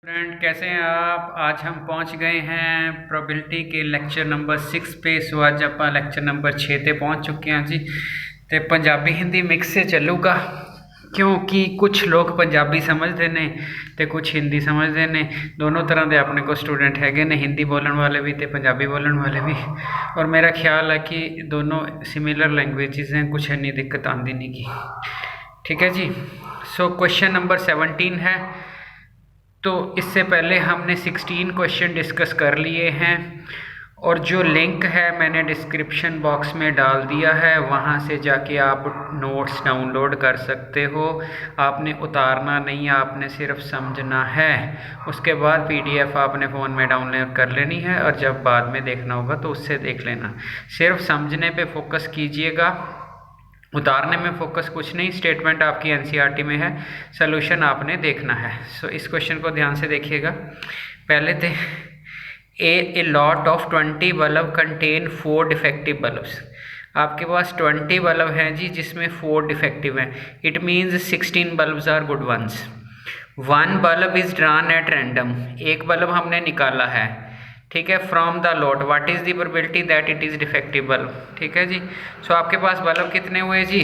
Student कैसे हैं आप। आज हम पहुंच गए हैं प्रोबेबिलिटी के लेक्चर नंबर 6 पे। सो आज आप लेक्चर नंबर 6 ਤੇ पहुंच चुके हैं जी। तो पंजाबी हिंदी मिक्स से चलूगा क्योंकि कुछ लोग पंजाबी समझते ने तो कुछ हिंदी समझते ने। दोनों तरह के अपने को स्टूडेंट हैगे ने, हिंदी बोलने वाले भी तो पंजाबी बोलने वाले भी। और मेरा ख्याल है कि दोनों सिमिलर लैंग्वेजेस हैं, कुछ इतनी दिक्कत आती नहीं की। ठीक है जी। सो क्वेश्चन नंबर 17 है। तो इससे पहले हमने 16 क्वेश्चन डिस्कस कर लिए हैं और जो लिंक है मैंने डिस्क्रिप्शन बॉक्स में डाल दिया है, वहाँ से जाके आप नोट्स डाउनलोड कर सकते हो। आपने उतारना नहीं, आपने सिर्फ समझना है। उसके बाद पीडीएफ आपने फ़ोन में डाउनलोड कर लेनी है और जब बाद में देखना होगा तो उससे देख लेना। सिर्फ समझने पे फोकस कीजिएगा, उतारने में फोकस कुछ नहीं। स्टेटमेंट आपकी एनसीईआरटी में है, सोल्यूशन आपने देखना है। सो इस क्वेश्चन को ध्यान से देखिएगा। पहले थे a lot of 20 bulb contain 4 defective bulbs. आपके पास 20 बल्ब हैं जी, जिसमें 4 डिफेक्टिव हैं। It means 16 bulbs are good ones. 1 bulb is drawn at random, एक बल्ब हमने निकाला है, ठीक है, from the lot. What is the probability that it is defective bulb. ठीक है जी। सो आपके पास बल्ब कितने हुए जी?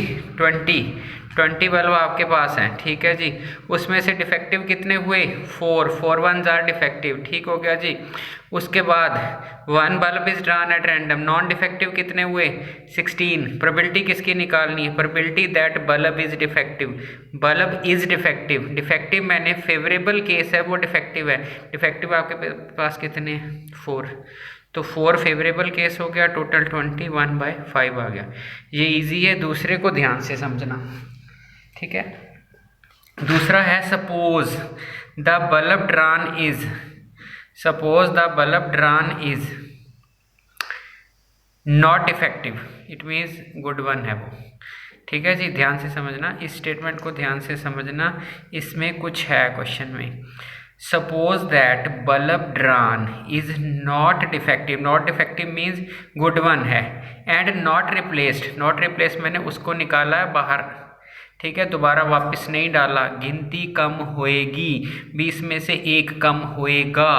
20 बल्ब आपके पास हैं। ठीक है जी। उसमें से डिफेक्टिव कितने हुए? 4 वंस आर डिफेक्टिव। ठीक हो गया जी। उसके बाद 1 bulb is drawn at random, non defective कितने हुए? 16। प्रोबेबिलिटी किसकी निकालनी है? Probability that bulb is defective. Bulb is defective, defective मैंने फेवरेबल केस है, वो डिफेक्टिव है। डिफेक्टिव आपके पास कितने हैं? 4। तो 4 फेवरेबल केस हो गया, टोटल 20, 1/5 आ गया। ये इजी है, दूसरे को ध्यान से समझना। ठीक है। दूसरा है suppose the bulb drawn is, suppose the bulb drawn is not effective, it means good one है वो। ठीक है जी। ध्यान से समझना, इस स्टेटमेंट को ध्यान से समझना। इसमें कुछ है क्वेश्चन में। Suppose that bulb drawn is not defective, not defective means good one है, and not replaced, not replace मैंने उसको निकाला है बाहर। ठीक है, दोबारा वापस नहीं डाला। गिनती कम होएगी, 20 में से 1 कम होएगा,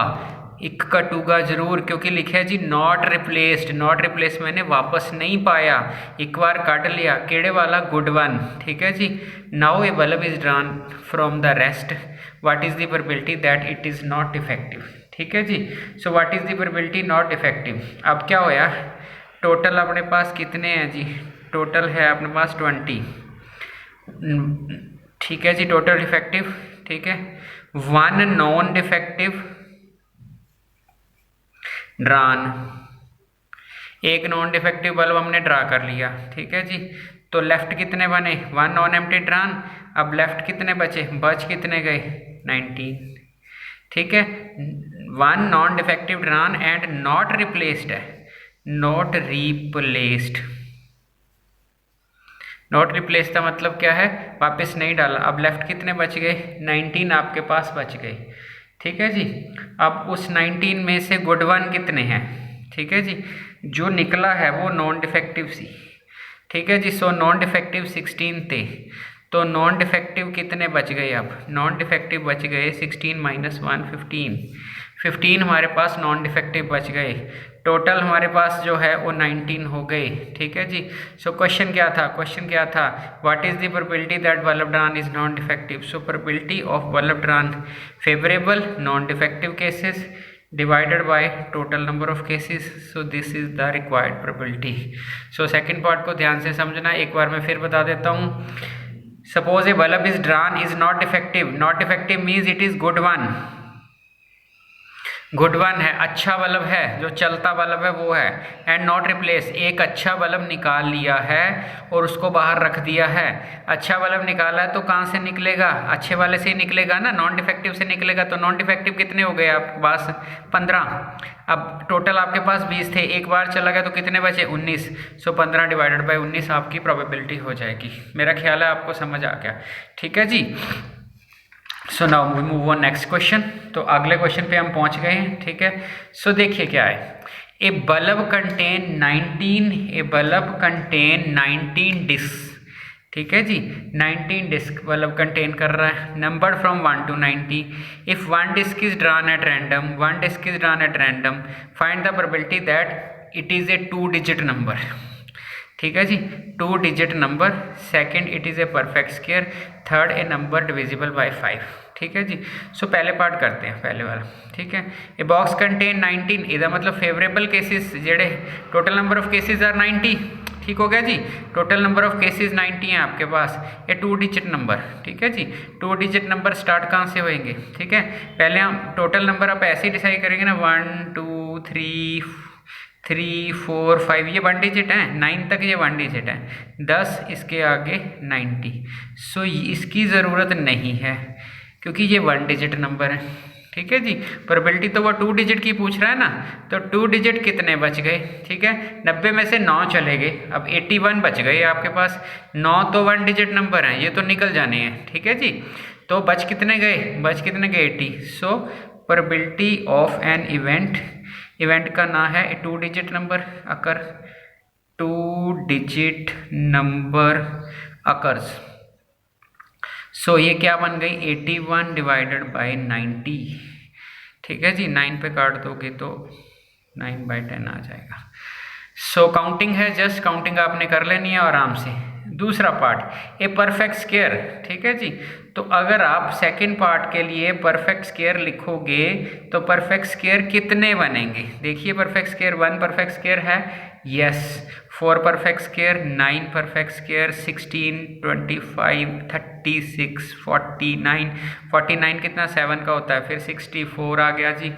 1 कटूगा जरूर, क्योंकि लिखा है जी नॉट रिप्लेस्ड। नॉट रिप्लेस मैंने वापस नहीं पाया, एक बार काट लिया। केड़े वाला? Good one. ठीक है जी। Now a bulb is drawn from the rest, what is the probability that it is not effective. ठीक है जी। So what is the probability not effective. अब क्या होया? टोटल अपने पास कितने हैं जी? टोटल है अपने पास 20। ठीक है जी। टोटल डिफेक्टिव, ठीक है, 1 नॉन डिफेक्टिव ड्रॉन, एक नॉन डिफेक्टिव बल्ब हमने ड्रा कर लिया। ठीक है जी। तो लेफ्ट कितने बने? 1 नॉन एम्प्टी ड्रॉन। अब लेफ्ट कितने बचे? बच कितने गए? 19। ठीक है। 1 non defective drawn and not replaced है, नॉट रिप्लेस्ड। नॉट रिप्लेस का मतलब क्या है? वापस नहीं डाला। अब लेफ्ट कितने बच गए? 19 आपके पास बच गए। ठीक है जी। अब उस 19 में से गुड वन कितने हैं? ठीक है जी। जो निकला है वो नॉन डिफेक्टिव सी। ठीक है जी। सो नॉन डिफेक्टिव 16 थे, तो नॉन डिफेक्टिव कितने बच गए? अब नॉन डिफेक्टिव बच गए 16 - 1 15। 15 हमारे पास नॉन डिफेक्टिव बच गए। टोटल हमारे पास जो है वो 19 हो गए। ठीक है जी। सो क्वेश्चन क्या था? क्वेश्चन क्या था? What is the probability that bulb drawn is non defective. So probability of bulb drawn favourable non defective cases divided by total number of cases, so this is the required probability. so second part को ध्यान से समझना, एक बार मैं फिर बता देता हूँ। suppose a bulb is drawn is not defective, not defective means it is good one, good one है, अच्छा बल्ब है, जो चलता बल्ब है वो है। एंड नॉट रिप्लेस, एक अच्छा बल्ब निकाल लिया है और उसको बाहर रख दिया है। अच्छा बल्ब निकाला है तो कहाँ से निकलेगा? अच्छे वाले से ही निकलेगा ना, नॉन डिफेक्टिव से निकलेगा। तो नॉन डिफेक्टिव कितने हो गए आपके पास? 15। अब टोटल आपके पास 20 थे, एक बार चला गया तो कितने बचे? 19। सो 15 / 19 आपकी प्रोबेबिलिटी हो जाएगी। मेरा ख्याल है आपको समझ आ गया। ठीक है जी। So now we move on next question. तो अगले क्वेश्चन पे हम पहुंच गए हैं। ठीक है। सो देखिए क्या है। ए बल्ब कंटेन 19 डिस्क। ठीक है जी। 19 डिस्क मतलब कंटेन कर रहा है, number from 1 to 90। If one disc is drawn at random, one disc is drawn at random, find the probability that it is a 2 digit number. ठीक है जी, 2 digit number. Second, it is a perfect square. Third, a number divisible by 5। ठीक है जी। सो पहले part करते हैं, पहले वाला। ठीक है, ए बॉक्स कंटेन 19, इधर मतलब फेवरेबल केसेस जेड़े total number of cases are 90। ठीक हो गया जी, टोटल नंबर ऑफ केसेस 90 हैं आपके पास, ये 2 डिजिट नंबर। ठीक है जी, 2 डिजिट नंबर स्टार्ट कहाँ से होंगे? ठीक है, पहले हम टोटल नंबर आप ऐसे ही डिसाइड करेंगे ना, 1 2 3 4 5, ये 1 डिजिट है, 9 तक ये 1 डिजिट है, 10 इसके आगे 90। सो इसकी ज़रूरत नहीं है क्योंकि ये 1 डिजिट नंबर है। ठीक है जी, प्रोबेबिलिटी तो वो 2 डिजिट की पूछ रहा है ना, तो 2 डिजिट कितने बच गए? ठीक है, 90 में से 9 चले गए, अब 81 बच गए आपके पास। 9 तो 1 डिजिट नंबर हैं, ये तो निकल जाने हैं। ठीक है जी, तो बच कितने गए? 80। So probability of an event, event का नाम है 2 डिजिट नंबर अकर, 2 डिजिट नंबर अकर्स। सो ये क्या बन गई? 81 डिवाइडेड बाय 90। ठीक है जी, 9 पे काट दोगे तो 9/10 आ जाएगा। सो काउंटिंग है, जस्ट काउंटिंग आपने कर लेनी है आराम से। दूसरा पार्ट, ए परफेक्ट स्क्वायर। ठीक है जी, तो अगर आप सेकंड पार्ट के लिए परफेक्ट स्क्वायर लिखोगे तो परफेक्ट स्क्वायर कितने बनेंगे? देखिए, परफेक्ट स्क्वायर 1 परफेक्ट स्क्वायर है, yes. 4 perfect square, 9 perfect square, 16 25 36 49। 49 कितना? 7 का होता है, फिर 64 आ गया जी।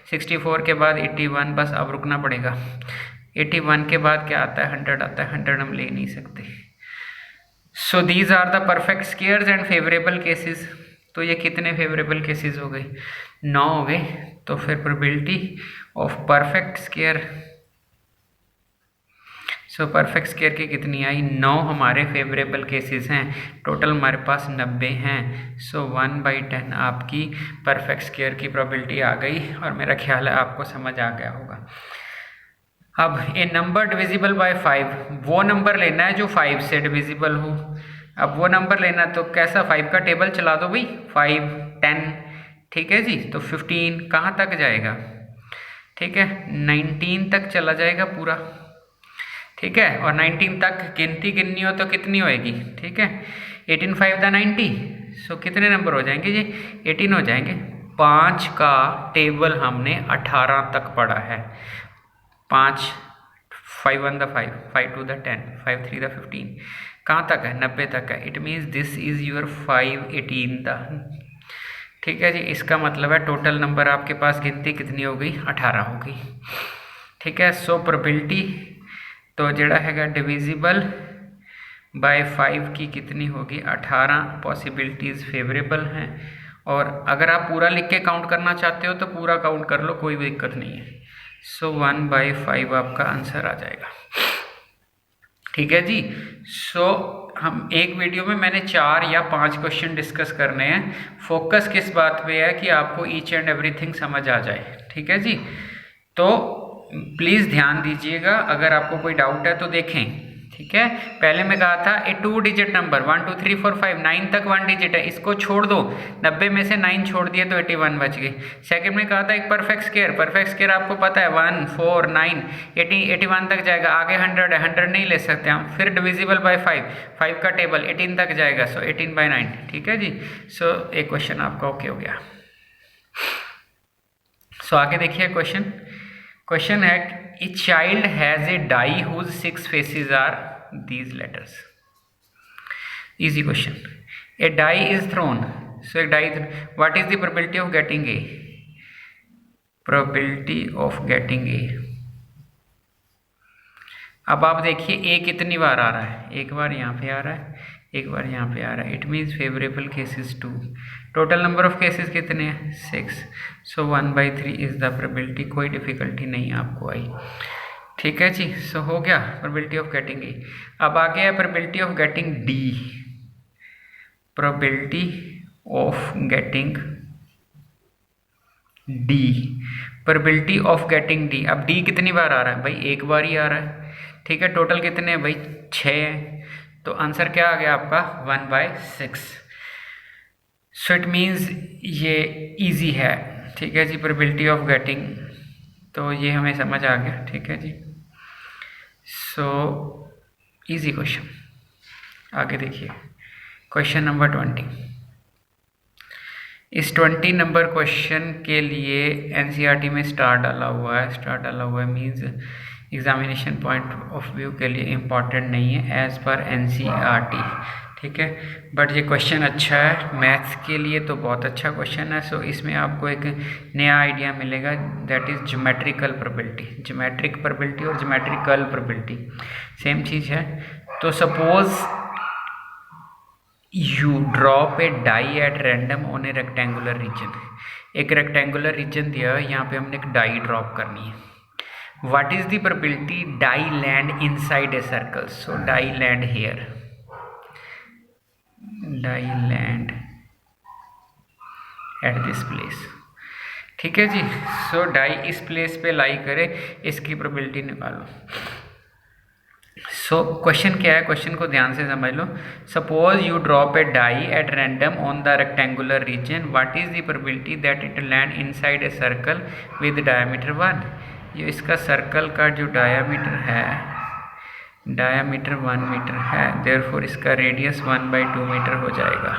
64 के बाद 81, बस अब रुकना पड़ेगा। 81 के बाद क्या आता है? 100 आता है, 100 हम ले नहीं सकते। So these are the perfect squares and favourable cases. तो ये कितने फेवरेबल केसेस हो गए? 9 हो गए। तो फिर probability of perfect square, so perfect square की कितनी आई? 9 हमारे फेवरेबल केसेस हैं, टोटल हमारे पास 90 हैं। सो 1/10 आपकी परफेक्ट स्क्वायर की प्रोबेबिलिटी आ गई, और मेरा ख्याल है आपको समझ आ गया होगा। अब ए नंबर डिविजिबल बाय 5, वो नंबर लेना है जो 5 से डिविजिबल हो। अब वो नंबर लेना तो कैसा? 5 का टेबल चला दो भाई, 5 10। ठीक है जी, तो 15 कहाँ तक जाएगा? ठीक है, 19 तक चला जाएगा पूरा। ठीक है, और 19 तक गिनती गिननी हो तो कितनी होएगी? ठीक है, 18 5 द 90। सो कितने नंबर हो जाएंगे जी? 18 हो जाएंगे। 5 का टेबल हमने 18 तक पढ़ा है। 5 5 1 द 5, 5 2 द 10, 5 3 द 15, कहाँ तक है? 90 तक है। It means this is your 518 the. ठीक है जी, इसका मतलब है टोटल नंबर आपके पास गिनती कितनी हो गई? 18 हो गई। ठीक है, सो प्रोबेबिलिटी तो जड़ा हैगा डिविजिबल बाय 5 की कितनी होगी? 18 पॉसिबिलिटीज़ फेवरेबल हैं। और अगर आप पूरा लिख के काउंट करना चाहते हो तो पूरा काउंट कर लो, कोई भी दिक्कत नहीं है। सो 1/5 आपका आंसर आ जाएगा। ठीक है जी, सो हम एक वीडियो में मैंने 4 या 5 क्वेश्चन डिस्कस करने हैं। फोकस किस बात पे है कि आपको ईच एंड एवरीथिंग समझ आ जाए। ठीक है जी, तो प्लीज़ ध्यान दीजिएगा, अगर आपको कोई डाउट है तो देखें। ठीक है, पहले मैं कहा था ए 2 डिजिट नंबर, 1 2 3 4 5, 9 तक 1 डिजिट है, इसको छोड़ दो, 90 में से 9 छोड़ दिए तो 81 बच गए। सेकंड में कहा था एक परफेक्ट स्क्वायर, परफेक्ट स्क्वायर आपको पता है 1 4 9 81 तक जाएगा, आगे 100 है, 100 नहीं ले सकते हम। फिर डिविजिबल बाय 5, 5 का टेबल 18 तक जाएगा, सो 18/9। ठीक है जी, सो एक क्वेश्चन आपका ओके हो गया। सो आगे देखिए क्वेश्चन। क्वेश्चन है, a child has a die whose 6 faces are these letters. Easy question. A die is thrown. So a die, what is the probability of getting A? Probability of getting A. अब आप देखिए A कितनी बार आ रहा है? एक बार यहाँ पे आ रहा है, एक बार यहाँ पे आ रहा है। It means favourable cases 2। Total number of cases कितने हैं? 6। सो 1/3 इज द प्रोबेबिलिटी। कोई डिफिकल्टी नहीं आपको आई। ठीक है जी, सो हो गया प्रोबेबिलिटी ऑफ गेटिंग ए। अब आ गया probability of getting D. Probability of getting D, probability of getting D. अब डी कितनी बार आ रहा है भाई? एक बार ही आ रहा है। ठीक है, टोटल कितने हैं भाई? 6 हैं। तो आंसर क्या आ गया आपका 1/6। सो इट मीन्स ये इजी है, ठीक है जी, प्रोबेबिलिटी ऑफ गेटिंग, तो ये हमें समझ आ गया, ठीक है जी। So easy question. आगे देखिए क्वेश्चन नंबर 20। इस 20 नंबर क्वेश्चन के लिए एनसीईआरटी में स्टार डाला हुआ है। स्टार डाला हुआ है means examination point of view के लिए इम्पॉर्टेंट नहीं है एज पर एनसीईआरटी, ठीक है। बट ये क्वेश्चन अच्छा है, मैथ्स के लिए तो बहुत अच्छा क्वेश्चन है। सो इसमें आपको एक नया आइडिया मिलेगा, that is geometrical probability. Geometric probability और ज्योमेट्रिकल प्रोबेबिलिटी सेम चीज़ है। तो suppose you drop a die at random on a rectangular region. एक रेक्टेंगुलर रीजन दिया है, यहाँ पे हमने एक डाई ड्रॉप करनी है। What is the probability die land inside a circle? So die land here, die land at this place, ठीक है जी। सो डाई इस प्लेस पे लाई करे, इसकी प्रोबेबिलिटी निकालो। सो क्वेश्चन क्या है, क्वेश्चन को ध्यान से समझ लो। Suppose you drop a die at random on the rectangular region, what is the probability that it land inside a circle with diameter 1? ये इसका सर्कल का जो डायमीटर है, डायमीटर 1 मीटर है, देयरफॉर इसका रेडियस 1/2 मीटर हो जाएगा,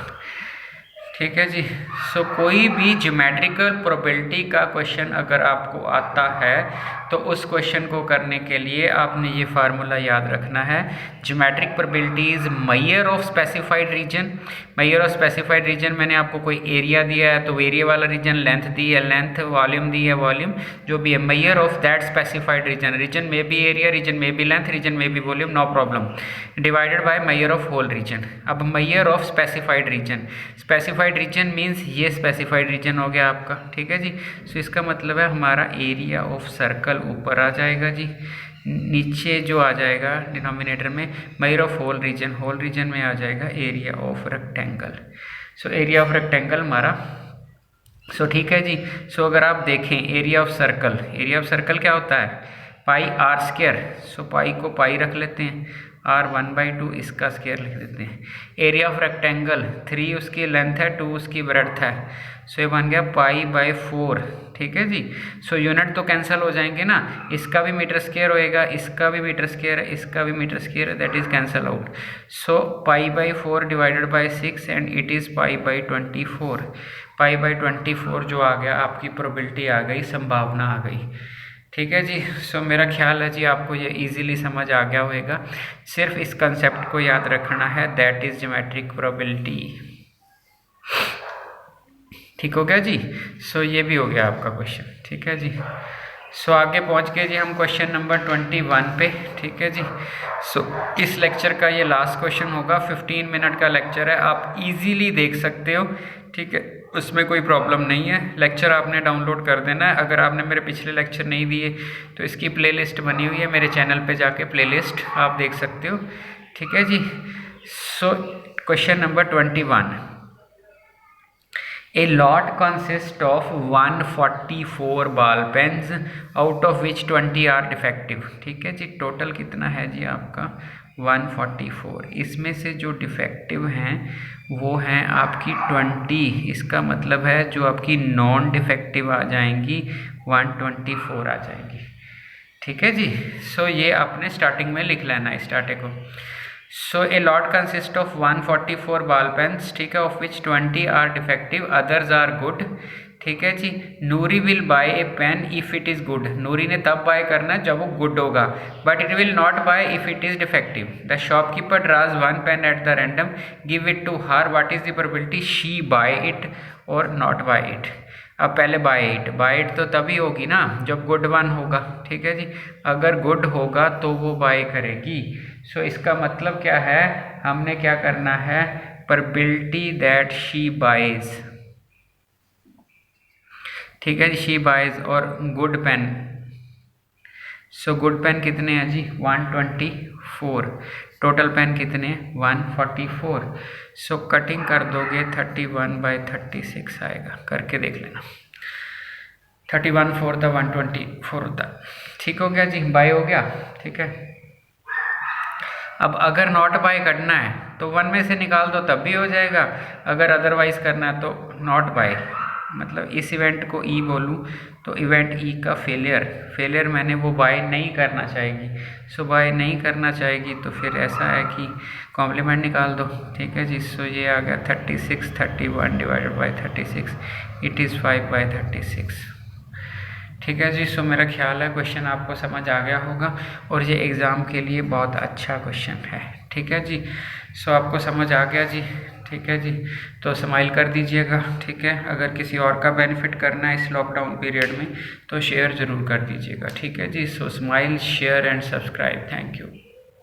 ठीक है जी। सो कोई भी ज्योमेट्रिकल प्रोबेबिलिटी का क्वेश्चन अगर आपको आता है तो उस क्वेश्चन को करने के लिए आपने ये फार्मूला याद रखना है। Geometric probability is measure of specified region. Measure of specified region, मैंने आपको कोई एरिया दिया है तो एरिया वाला रीजन, लेंथ दी है लेंथ, वॉल्यूम दी है वॉल्यूम, जो भी है measure of that specified region. Region में भी एरिया, रीजन में भी लेंथ, रीजन में भी volume, no problem, divided by measure of whole region. अब measure of specified region, specified region means ये स्पेसिफाइड रीजन हो गया आपका, ठीक है जी। सो इसका मतलब है हमारा एरिया ऑफ सर्कल ऊपर आ जाएगा जी, नीचे जो आ जाएगा डिनोमिनेटर में measure of whole region, whole region में आ जाएगा area of rectangle. So area of rectangle हमारा, सो ठीक है जी। सो अगर आप देखें area of circle, area of circle क्या होता है? पाई आर स्क्वायर। सो पाई को पाई रख लेते हैं, आर 1/2 इसका स्क्वायर लिख देते हैं। एरिया ऑफ रेक्टेंगल 3 उसकी लेंथ है, 2 उसकी ब्रेड्थ है, सो ये बन गया पाई/4, ठीक है जी। सो यूनिट तो कैंसिल हो जाएंगे ना, इसका भी मीटर स्क्वायर होएगा, इसका भी मीटर स्क्वायर है, इसका भी मीटर स्क्वायर है, that is cancel out. So पाई/4 divided by 6 and it is पाई/24। पाई/24 जो आ गया आपकी प्रोबेबिलिटी आ गई, संभावना आ गई, ठीक है जी। सो मेरा ख्याल है जी आपको ये इजीली समझ आ गया होगा। सिर्फ इस कंसेप्ट को याद रखना है, दैट इज ज्योमेट्रिक प्रोबेबिलिटी, ठीक हो गया जी। सो ये भी हो गया आपका क्वेश्चन, ठीक है जी। सो आगे पहुंच गए जी हम क्वेश्चन नंबर 21 पे, ठीक है जी। सो इस लेक्चर का ये लास्ट क्वेश्चन होगा, 15 मिनट का लेक्चर है, आप इजीली देख सकते हो, ठीक है, उसमें कोई प्रॉब्लम नहीं है। लेक्चर आपने डाउनलोड कर देना है। अगर आपने मेरे पिछले लेक्चर नहीं दिए तो इसकी प्लेलिस्ट बनी हुई है, मेरे चैनल पे जाके प्लेलिस्ट आप देख सकते हो, ठीक है जी। So question number 21, A lot consists of 144 ball pens out of which 20 are defective, ठीक है जी। टोटल कितना है जी आपका 144, इसमें से जो डिफेक्टिव हैं वो हैं आपकी 20, इसका मतलब है जो आपकी नॉन डिफेक्टिव आ जाएंगी 124 आ जाएंगी, ठीक है जी। सो ये आपने स्टार्टिंग में लिख लेना है स्टार्टिंग को। So a lot consist of 144 ball pens, ठीक है, of which 20 are defective, others are good, ठीक है जी। Noori will buy a pen if it is good, Noori ने तब बाय करना जब वो गुड होगा, but it will not buy if it is defective. The shopkeeper draws 1 pen at the random, give it to her, what is the probability she bye it और not bye it? अब पहले bye it तो तभी होगी ना जब good 1 होगा, ठीक है जी। अगर गुड होगा तो वो बाय करेगी। सो इसका मतलब क्या है, हमने क्या करना है, प्रोबेबिलिटी दैट शी बाइज, ठीक है जी, शी बाइज और good pen. So good pen कितने हैं जी 124, टोटल पेन कितने 144। सो कटिंग कर दोगे 31/36 आएगा, करके देख लेना। 31 4 था 124 होता, ठीक हो गया जी, बाय हो गया, ठीक है। अब अगर नॉट बाय करना है तो 1 में से निकाल दो तब भी हो जाएगा, अगर अदरवाइज करना है तो नॉट बाय, मतलब इस इवेंट को ई बोलूँ तो इवेंट ई का फेलियर मैंने वो बाय नहीं करना चाहेगी, सो बाय नहीं करना चाहेगी तो फिर ऐसा है कि कॉम्प्लीमेंट निकाल दो। ठीक है जी, सो ये आ गया 36, 31 डिवाइडेड बाई 36, इट इज़ 5/36। ठीक है जी, सो मेरा ख्याल है क्वेश्चन आपको समझ आ गया होगा और ये एग्ज़ाम के लिए बहुत अच्छा क्वेश्चन है। ठीक है जी, सो आपको समझ आ गया जी। ठीक है जी, तो स्माइल कर दीजिएगा। ठीक है, अगर किसी और का बेनिफिट करना है इस लॉकडाउन पीरियड में तो शेयर ज़रूर कर दीजिएगा। ठीक है जी, so smile, share and subscribe. Thank you.